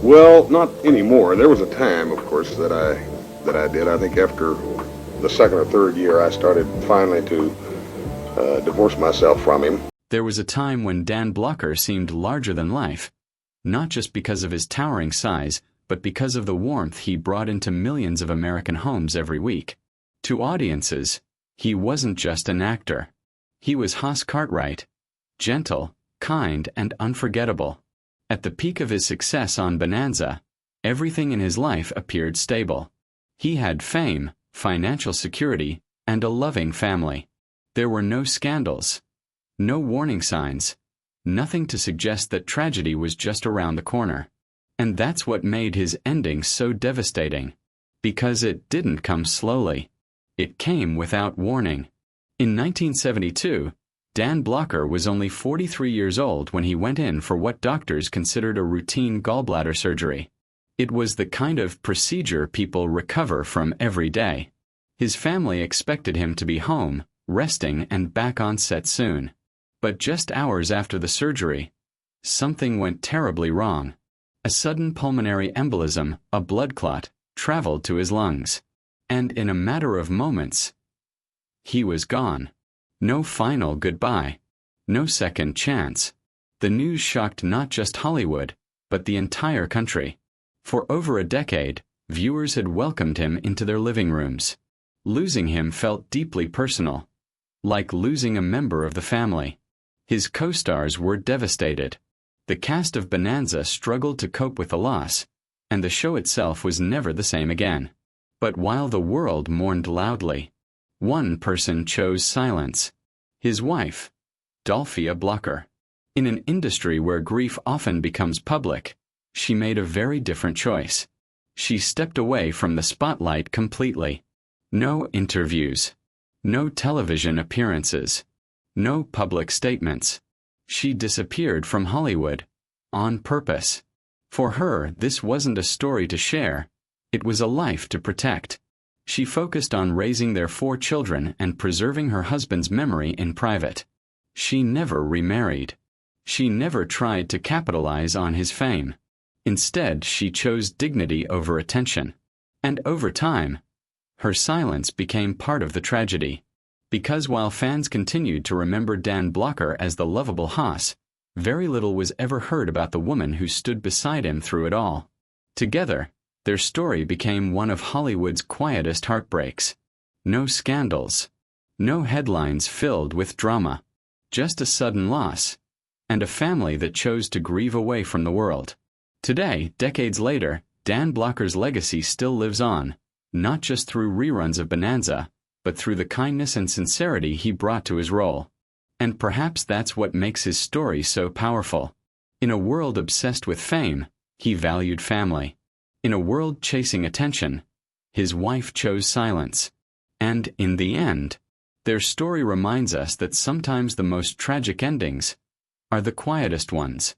Well, not anymore. There was a time, of course, that I did. I think after the second or third year, I started finally to divorce myself from him. There was a time when Dan Blocker seemed larger than life, not just because of his towering size, but because of the warmth he brought into millions of American homes every week. To audiences, he wasn't just an actor. He was Hoss Cartwright, gentle, kind, and unforgettable. At the peak of his success on Bonanza, everything in his life appeared stable. He had fame, financial security, and a loving family. There were no scandals, no warning signs, nothing to suggest that tragedy was just around the corner. And that's what made his ending so devastating. Because it didn't come slowly. It came without warning. In 1972, Dan Blocker was only 43 years old when he went in for what doctors considered a routine gallbladder surgery. It was the kind of procedure people recover from every day. His family expected him to be home, resting, and back on set soon. But just hours after the surgery, something went terribly wrong. A sudden pulmonary embolism, a blood clot, traveled to his lungs. And in a matter of moments, he was gone. No final goodbye. No second chance. The news shocked not just Hollywood, but the entire country. For over a decade, viewers had welcomed him into their living rooms. Losing him felt deeply personal, like losing a member of the family. His co-stars were devastated. The cast of Bonanza struggled to cope with the loss, and the show itself was never the same again. But while the world mourned loudly, one person chose silence. His wife, Dolphia Blocker. In an industry where grief often becomes public, she made a very different choice. She stepped away from the spotlight completely. No interviews. No television appearances. No public statements. She disappeared from Hollywood, on purpose. For her, this wasn't a story to share, it was a life to protect. She focused on raising their 4 children and preserving her husband's memory in private. She never remarried. She never tried to capitalize on his fame. Instead, she chose dignity over attention. And over time, her silence became part of the tragedy. Because while fans continued to remember Dan Blocker as the lovable Hoss, very little was ever heard about the woman who stood beside him through it all. Together, their story became one of Hollywood's quietest heartbreaks. No scandals. No headlines filled with drama. Just a sudden loss. And a family that chose to grieve away from the world. Today, decades later, Dan Blocker's legacy still lives on, not just through reruns of Bonanza, but through the kindness and sincerity he brought to his role. And perhaps that's what makes his story so powerful. In a world obsessed with fame, he valued family. In a world chasing attention, his wife chose silence. And in the end, their story reminds us that sometimes the most tragic endings are the quietest ones.